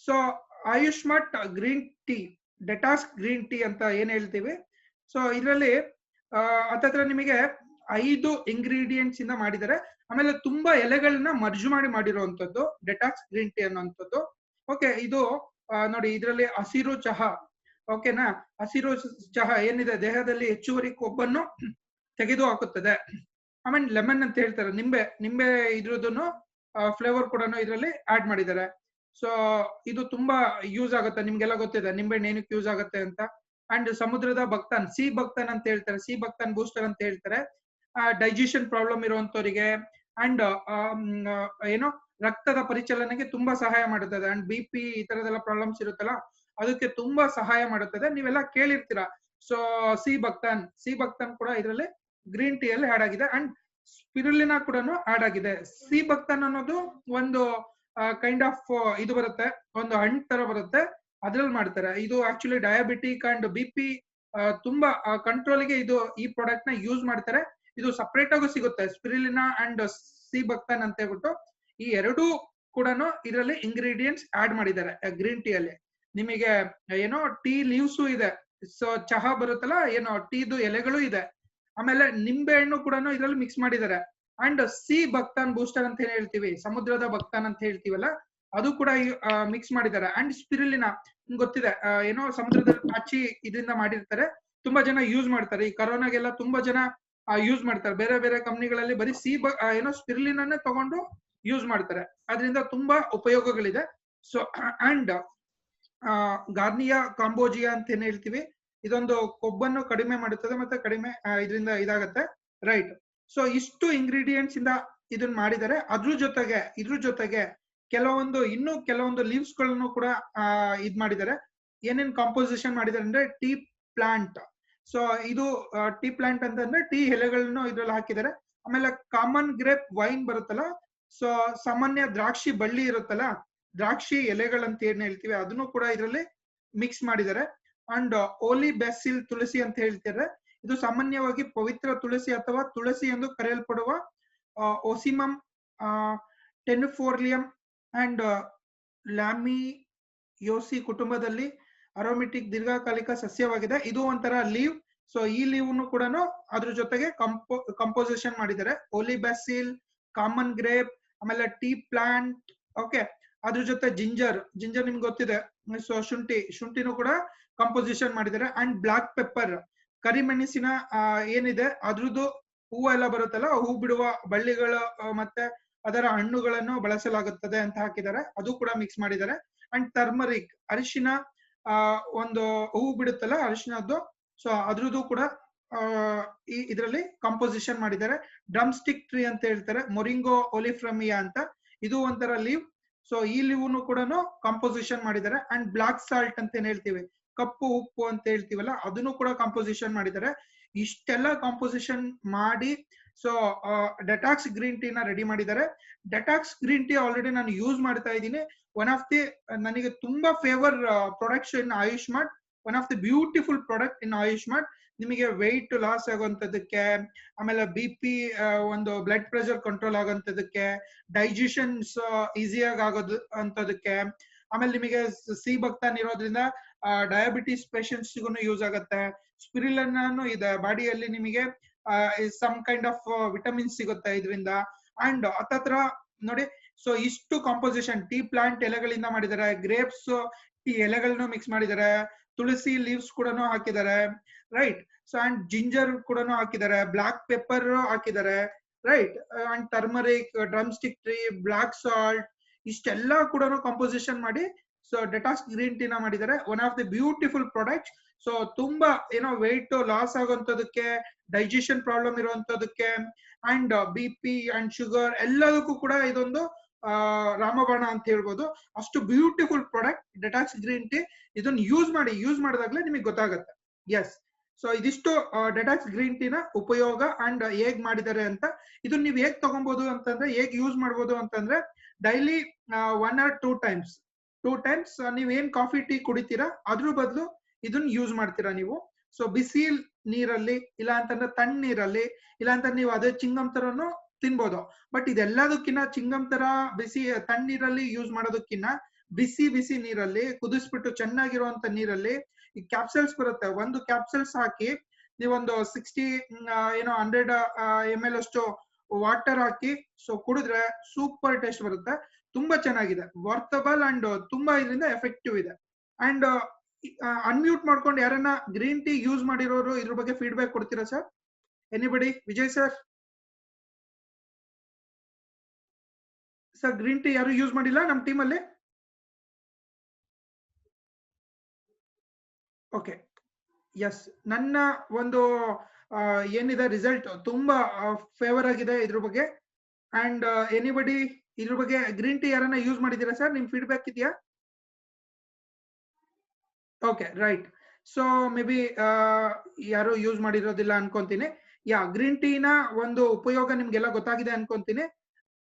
So Ayush Mart green tea, detox green tea ಅಂತ ಏನ್ ಹೇಳ್ತೀವಿ. ಸೊ ಇದರಲ್ಲಿ ಹತ್ತತ್ರ ನಿಮಗೆ 5 ಇಂಗ್ರೀಡಿಯೆಂಟ್ಸ್ ಇಂದ ಮಾಡಿದ್ದಾರೆ. ಆಮೇಲೆ ತುಂಬಾ ಎಲೆಗಳನ್ನ ಮರ್ಜ್ ಮಾಡಿರುವಂತದ್ದು ಡೆಟಾಕ್ಸ್ ಗ್ರೀನ್ ಟೀ ಅನ್ನುವಂಥದ್ದು. ಓಕೆ, ಇದು ನೋಡಿ ಇದರಲ್ಲಿ ಹಸಿರು ಚಹಾ, ಓಕೆನಾ, ಹಸಿರು ಚಹಾ ಏನಿದೆ ದೇಹದಲ್ಲಿ ಹೆಚ್ಚುವರಿ ಕೊಬ್ಬನ್ನು ತೆಗೆದು ಹಾಕುತ್ತದೆ. ಆಮೇಲೆ ಲೆಮನ್ ಅಂತ ಹೇಳ್ತಾರೆ, ನಿಂಬೆ ಇದ್ರದ್ದು ಫ್ಲೇವರ್ ಕೂಡ ಇದರಲ್ಲಿ ಆಡ್ ಮಾಡಿದ್ದಾರೆ. ಸೊ ಇದು ತುಂಬಾ ಯೂಸ್ ಆಗುತ್ತೆ, ನಿಮ್ಗೆಲ್ಲ ಗೊತ್ತಿದೆ ನಿಂಬೆ ಏನಕ್ಕೆ ಯೂಸ್ ಆಗುತ್ತೆ ಅಂತ. ಅಂಡ್ ಸಮುದ್ರದ ಭಕ್ತನ್, ಸಿ ಭಕ್ತನ್ ಅಂತ ಹೇಳ್ತಾರೆ, ಸಿ ಭಕ್ತನ್ ಬೂಸ್ಟರ್ ಅಂತ ಹೇಳ್ತಾರೆ. ಡೈಜೆಷನ್ ಪ್ರಾಬ್ಲಮ್ ಇರುವಂತವರಿಗೆ ಅಂಡ್ ಏನೋ ರಕ್ತದ ಪರಿಚಲನೆಗೆ ತುಂಬಾ ಸಹಾಯ ಮಾಡುತ್ತದೆ. ಅಂಡ್ BP ಈ ತರದೆಲ್ಲ ಪ್ರಾಬ್ಲಮ್ಸ್ ಇರುತ್ತಲ್ಲ, ಅದಕ್ಕೆ ತುಂಬಾ ಸಹಾಯ ಮಾಡುತ್ತದೆ. ನೀವೆಲ್ಲ ಕೇಳಿರ್ತೀರಾ. ಸೊ ಸಿ ಭಕ್ತನ್ ಕೂಡ ಇದರಲ್ಲಿ ಗ್ರೀನ್ ಟೀ ಅಲ್ಲಿ ಆಡ್ ಆಗಿದೆ. ಅಂಡ್ ಸ್ಪಿರುಲಿನಾ ಕೂಡ ಆಡ್ ಆಗಿದೆ. ಸಿ ಭಕ್ತನ್ ಅನ್ನೋದು ಒಂದು ಕೈಂಡ್ ಆಫ್ ಇದು ಬರುತ್ತೆ, ಒಂದು ಹಣ್ಣು ತರ ಬರುತ್ತೆ, ಅದ್ರಲ್ಲಿ ಮಾಡ್ತಾರೆ. ಇದು ಆಕ್ಚುಲಿ ಡಯಾಬಿಟಿಕ್ ಅಂಡ್ BP ತುಂಬಾ ಕಂಟ್ರೋಲ್ಗೆ ಇದು ಈ ಪ್ರಾಡಕ್ಟ್ ನ ಯೂಸ್ ಮಾಡ್ತಾರೆ. ಇದು ಸಪರೇಟ್ ಆಗು ಸಿಗುತ್ತೆ, ಸ್ಪಿರುಲಿನಾ ಅಂಡ್ ಸಿ ಭಕ್ತನ್ ಅಂತ ಹೇಳ್ಬಿಟ್ಟು. ಈ ಎರಡೂ ಕೂಡ ಇದರಲ್ಲಿ ಇಂಗ್ರೀಡಿಯೆಂಟ್ಸ್ ಆಡ್ ಮಾಡಿದ್ದಾರೆ ಗ್ರೀನ್ ಟೀ ಅಲ್ಲಿ. ನಿಮಗೆ ಏನೋ ಟೀ ಲೀವ್ಸು ಇದೆ, ಸೊ ಚಹಾ ಬರುತ್ತಲ್ಲ ಏನೋ ಟೀದು ಎಲೆಗಳು ಇದೆ, ಆಮೇಲೆ ನಿಂಬೆ ಹಣ್ಣು ಕೂಡ ಇದರಲ್ಲಿ ಮಿಕ್ಸ್ ಮಾಡಿದ್ದಾರೆ. ಅಂಡ್ ಸಿ ಭಕ್ತಾನ್ ಬೂಸ್ಟರ್ ಅಂತ ಏನ್ ಹೇಳ್ತೀವಿ, ಸಮುದ್ರದ ಭಕ್ತಾನ್ ಅಂತ ಹೇಳ್ತೀವಲ್ಲ, ಅದು ಕೂಡ ಮಿಕ್ಸ್ ಮಾಡಿದ್ದಾರೆ. ಅಂಡ್ ಸ್ಪಿರುಲಿನಾ ಗೊತ್ತಿದೆ, ಏನೋ ಸಮುದ್ರದಲ್ಲಿ ಪಾಚಿ ಇದರಿಂದ ಮಾಡಿರ್ತಾರೆ, ತುಂಬಾ ಜನ ಯೂಸ್ ಮಾಡ್ತಾರೆ. ಈ ಕರೋನಾಗೆಲ್ಲ ತುಂಬಾ ಜನ ಯೂಸ್ ಮಾಡ್ತಾರೆ. ಬೇರೆ ಬೇರೆ ಕಂಪ್ನಿಗಳಲ್ಲಿ ಬರೀ ಏನೋ ಸ್ಪಿರುಲಿನಾನೇ ತಗೊಂಡು ಯೂಸ್ ಮಾಡ್ತಾರೆ. ಅದರಿಂದ ತುಂಬಾ ಉಪಯೋಗಗಳಿದೆ. ಸೊ ಅಂಡ್ ಗಾರ್ನಿಯಾ ಕಾಂಬೋಜಿಯಾ ಅಂತ ಏನ್ ಹೇಳ್ತೀವಿ, ಇದೊಂದು ಕೊಬ್ಬನ್ನು ಕಡಿಮೆ ಮಾಡುತ್ತದೆ, ಮತ್ತೆ ಕಡಿಮೆ ಇದರಿಂದ ಇದಾಗತ್ತೆ, ರೈಟ್. ಸೊ ಇಷ್ಟು ಇಂಗ್ರೀಡಿಯೆಂಟ್ಸ್ ಇಂದ ಇದನ್ನ ಮಾಡಿದ್ದಾರೆ. ಇದ್ರ ಜೊತೆಗೆ ಇನ್ನೂ ಕೆಲವೊಂದು ಲೀವ್ಸ್ ಗಳನ್ನು ಕೂಡ ಇದ್ ಮಾಡಿದ್ದಾರೆ. ಏನೇನ್ ಕಾಂಪೋಸಿಷನ್ ಮಾಡಿದ್ದಾರೆ ಅಂದ್ರೆ ಟೀ ಪ್ಲಾಂಟ್. ಸೊ ಇದು ಟೀ ಪ್ಲಾಂಟ್ ಅಂತಂದ್ರೆ ಟೀ ಎಲೆಗಳನ್ನು ಇದ್ರಲ್ಲಿ ಹಾಕಿದ್ದಾರೆ. ಆಮೇಲೆ ಕಾಮನ್ ಗ್ರೇಪ್ ವೈನ್ ಬರುತ್ತಲ್ಲ, ಸೊ ಸಾಮಾನ್ಯ ದ್ರಾಕ್ಷಿ ಬಳ್ಳಿ ಇರುತ್ತಲ್ಲ, ದ್ರಾಕ್ಷಿ ಎಲೆಗಳಂತ ಏನ್ ಹೇಳ್ತೀವಿ, ಅದನ್ನು ಕೂಡ ಇದರಲ್ಲಿ ಮಿಕ್ಸ್ ಮಾಡಿದ್ದಾರೆ. ಅಂಡ್ ಓಲಿ ಬೆಸಿಲ್, ತುಳಸಿ ಅಂತ ಹೇಳ್ತಾರೆ. ಇದು ಸಾಮಾನ್ಯವಾಗಿ ಪವಿತ್ರ ತುಳಸಿ ಅಥವಾ ತುಳಸಿ ಎಂದು ಕರೆಯಲ್ಪಡುವ ಓಸಿಮಮ್ ಟೆನಿಫೋರ್ಲಿಯಂ ಅಂಡ್ ಲ್ಯಾಮಿಯೋಸಿ ಕುಟುಂಬದಲ್ಲಿ ಅರೋಮೆಟಿಕ್ ದೀರ್ಘಕಾಲಿಕ ಸಸ್ಯವಾಗಿದೆ. ಇದು ಒಂಥರ ಲೀವ್. ಸೊ ಈ ಲೀವ್ ಕೂಡ ಅದ್ರ ಜೊತೆಗೆ ಕಂಪೋಸಿಷನ್ ಮಾಡಿದ್ದಾರೆ. ಓಲಿ ಬೆಸಿಲ್, ಕಾಮನ್ ಗ್ರೇಪ್, ಆಮೇಲೆ ಟೀ ಪ್ಲಾಂಟ್, ಓಕೆ. ಅದ್ರ ಜೊತೆ ಜಿಂಜರ್ ನಿಮ್ಗೆ ಗೊತ್ತಿದೆ, ಸೊ ಶುಂಠಿನೂ ಕೂಡ ಕಂಪೋಸಿಷನ್ ಮಾಡಿದ್ದಾರೆ. ಅಂಡ್ ಬ್ಲಾಕ್ ಪೆಪ್ಪರ್, ಕರಿಮೆಣಸಿನ ಏನಿದೆ ಅದ್ರದ್ದು ಹೂವು ಎಲ್ಲ ಬರುತ್ತಲ್ಲ, ಹೂ ಬಿಡುವ ಬಳ್ಳಿಗಳು ಮತ್ತೆ ಅದರ ಹಣ್ಣುಗಳನ್ನು ಬಳಸಲಾಗುತ್ತದೆ ಅಂತ ಹಾಕಿದ್ದಾರೆ, ಅದು ಕೂಡ ಮಿಕ್ಸ್ ಮಾಡಿದ್ದಾರೆ. ಅಂಡ್ ಟರ್ಮರಿಕ್, ಅರಿಶಿನ, ಒಂದು ಹೂ ಬಿಡುತ್ತಲ್ಲ ಅರಿಶಿನದ್ದು, ಸೊ ಅದ್ರದ್ದು ಕೂಡ ಇದರಲ್ಲಿ ಕಂಪೋಸಿಷನ್ ಮಾಡಿದ್ದಾರೆ. ಡ್ರಮ್ ಸ್ಟಿಕ್ ಟ್ರೀ ಅಂತ ಹೇಳ್ತಾರೆ, ಮೊರಿಂಗೋ ಒಲಿಫ್ರಮಿಯಾ ಅಂತ, ಇದು ಒಂಥರ ಲೀವ್. ಸೊ ಈ ಲೀವ್ನು ಕೂಡ ಕಂಪೋಸಿಷನ್ ಮಾಡಿದ್ದಾರೆ. ಅಂಡ್ ಬ್ಲಾಕ್ ಸಾಲ್ಟ್ ಅಂತ ಏನ್ ಹೇಳ್ತೀವಿ, ಕಪ್ಪು ಉಪ್ಪು ಅಂತ ಹೇಳ್ತೀವಲ್ಲ, ಅದನ್ನು ಕೂಡ ಕಂಪೋಸಿಷನ್ ಮಾಡಿದ್ದಾರೆ. ಇಷ್ಟೆಲ್ಲ ಕಂಪೋಸಿಷನ್ ಮಾಡಿ ಸೊ ಡೆಟಾಕ್ಸ್ ಗ್ರೀನ್ ಟೀ ನ ರೆಡಿ ಮಾಡಿದ್ದಾರೆ. ಡೆಟಾಕ್ಸ್ ಗ್ರೀನ್ ಟೀ ಆಲ್ರೆಡಿ ನಾನು ಯೂಸ್ ಮಾಡ್ತಾ ಇದ್ದೀನಿ. ಒನ್ ಆಫ್ ದಿ ನನಗೆ ತುಂಬಾ favour products in Ayush Mart, one of the beautiful product in Ayush Mart. ನಿಮಗೆ ವೆಯ್ಟ್ ಲಾಸ್ ಆಗುವಂತದಕ್ಕೆ, ಆಮೇಲೆ BP ಒಂದು ಬ್ಲಡ್ ಪ್ರೆಷರ್ ಕಂಟ್ರೋಲ್ ಆಗೋಂಥದಕ್ಕೆ, ಡೈಜೆಷನ್ಸ್ ಈಸಿಯಾಗಿ ಆಗೋದು ಅಂತದಕ್ಕೆ, ಆಮೇಲೆ ನಿಮಗೆ ಸಿ ಭಕ್ತಾನ್ ಇರೋದ್ರಿಂದ ಡಯಾಬಿಟಿಸ್ ಪೇಷಂಟ್ಸ್ಗೂ ಯೂಸ್ ಆಗುತ್ತೆ. ಸ್ಪಿರುಲಿನಾನು ಇದೆ ಬಾಡಿಯಲ್ಲಿ, ನಿಮಗೆ ಸಮ್ ಕೈಂಡ್ ಆಫ್ ವಿಟಮಿನ್ ಸಿಗುತ್ತೆ ಇದರಿಂದ. ಅಂಡ್ ಹತ್ತತ್ರ ನೋಡಿ, ಸೊ ಇಷ್ಟು ಕಾಂಪೋಸಿಷನ್ ಟೀ ಪ್ಲಾಂಟ್ ಎಲೆಗಳಿಂದ ಮಾಡಿದ್ದಾರೆ, ಗ್ರೇಪ್ಸ್ ಟೀ ಎಲೆಗಳನ್ನು ಮಿಕ್ಸ್ ಮಾಡಿದ್ದಾರೆ, ತುಳಸಿ ಲೀವ್ಸ್ ಕೂಡ ಹಾಕಿದ್ದಾರೆ, ರೈಟ್. ಸೊ ಅಂಡ್ ಜಿಂಜರ್ ಕೂಡ ಹಾಕಿದ್ದಾರೆ, ಬ್ಲಾಕ್ ಪೆಪ್ಪರ್ ಹಾಕಿದ್ದಾರೆ, right. And turmeric, drumstick tree, black salt, ಇಷ್ಟೆಲ್ಲ ಕೂಡ ಕಂಪೋಸಿಷನ್ ಮಾಡಿ ಸೊ ಡೆಟಾಕ್ಸ್ ಗ್ರೀನ್ ಟೀ ನ ಮಾಡಿದ್ದಾರೆ. One of the beautiful product. So ತುಂಬಾ ಏನೋ ವೆಯ್ಟ್ ಲಾಸ್ ಆಗುವಂತದಕ್ಕೆ, ಡೈಜೆಷನ್ ಪ್ರಾಬ್ಲಮ್ ಇರುವಂತದಕ್ಕೆ, ಅಂಡ್ BP ಅಂಡ್ ಶುಗರ್ ಎಲ್ಲದಕ್ಕೂ ಕೂಡ ಇದೊಂದು ರಾಮಬಾಣ ಅಂತ ಹೇಳ್ಬೋದು. ಅಷ್ಟು beautiful product detox green tea. ಇದನ್ನ ಯೂಸ್ ಮಾಡಿದಾಗ್ಲೇ ನಿಮಗೆ ಗೊತ್ತಾಗುತ್ತೆ. ಎಸ್, ಸೊ ಇದಿಷ್ಟು ಡೆಟಾಕ್ಸ್ ಗ್ರೀನ್ ಟೀ ನ ಉಪಯೋಗ ಅಂಡ್ ಹೇಗ್ ಮಾಡಿದ್ದಾರೆ ಅಂತ. ಇದನ್ನ ನೀವು ಹೇಗ್ ತಗೊಬಹುದು ಅಂತಂದ್ರೆ, ಹೇಗ್ ಯೂಸ್ ಮಾಡ್ಬೋದು ಅಂತಂದ್ರೆ, ಡೈಲಿ 1 or 2 times ನೀವ್ ಏನ್ ಕಾಫಿ ಟೀ ಕುಡಿತೀರಾ ಅದ್ರ ಬದಲು ಇದನ್ನ ಯೂಸ್ ಮಾಡ್ತೀರಾ ನೀವು. ಸೊ ಬಿಸಿ ನೀರಲ್ಲಿ, ಇಲ್ಲ ಅಂತಂದ್ರೆ ತಣ್ಣೀರಲ್ಲಿ, ಇಲ್ಲ ಅಂತಂದ್ರೆ ನೀವು ಅದೇ ಚಿಂಗಮ್ ತರನು ತಿನ್ಬೋದು. ಬಟ್ ಇದೆಲ್ಲದಕ್ಕಿಂತ ಚಿಂಗಮ್ ತರ ಬಿಸಿ ತಣ್ಣೀರಲ್ಲಿ ಯೂಸ್ ಮಾಡೋದಕ್ಕಿಂತ ಬಿಸಿ ಬಿಸಿ ನೀರಲ್ಲಿ ಕುದಿಸ್ಬಿಟ್ಟು ಚೆನ್ನಾಗಿರುವಂತ ನೀರಲ್ಲಿ ಈ ಕ್ಯಾಪ್ಸಲ್ಸ್ ಬರುತ್ತೆ, ಒಂದು ಕ್ಯಾಪ್ಸಲ್ಸ್ ಹಾಕಿ ನೀವೊಂದು 60 ಏನೋ 100 ml ಅಷ್ಟು ವಾಟರ್ ಹಾಕಿ ಸೊ ಕುಡಿದ್ರೆ ಸೂಪರ್ ಟೇಸ್ಟ್ ಬರುತ್ತೆ. ತುಂಬಾ ಚೆನ್ನಾಗಿದೆ, ವರ್ತಬಲ್ ಅಂಡ್ ತುಂಬಾ ಇದರಿಂದ ಎಫೆಕ್ಟಿವ್ ಇದೆ. ಅಂಡ್ ಅನ್ಮ್ಯೂಟ್ ಮಾಡ್ಕೊಂಡು ಯಾರನ್ನ ಗ್ರೀನ್ ಟೀ ಯೂಸ್ ಮಾಡಿರೋರು ಇದ್ರ ಬಗ್ಗೆ ಫೀಡ್ಬ್ಯಾಕ್ ಕೊಡ್ತೀರಾ sir? Anybody? Vijay sir. Sir green tea ಯಾರು ಯೂಸ್ ಮಾಡಿಲ್ಲ ನಮ್ಮ ಟೀಮ್ ಅಲ್ಲಿ? ಓಕೆ, ಎಸ್, ನನ್ನ ಒಂದು ಏನಿದೆ ರಿಸಲ್ಟ್ ತುಂಬಾ ಫೇವರ್ ಆಗಿದೆ ಇದ್ರ ಬಗ್ಗೆ. ಅಂಡ್ ಎನಿಬಡಿ ಇದ್ರ ಬಗ್ಗೆ ಗ್ರೀನ್ ಟೀ ಯಾರನ್ನ ಯೂಸ್ ಮಾಡಿದ್ದೀರಾ ಸರ್? ನಿಮ್ ಫೀಡ್ಬ್ಯಾಕ್ ಇದೆಯಾ? Okay, right. So may be ಯಾರು ಯೂಸ್ ಮಾಡಿರೋದಿಲ್ಲ ಅನ್ಕೊಂತೀನಿ. ಯಾ, ಗ್ರೀನ್ ಟೀನ ಒಂದು ಉಪಯೋಗ ನಿಮ್ಗೆಲ್ಲ ಗೊತ್ತಾಗಿದೆ ಅನ್ಕೊಂತೀನಿ.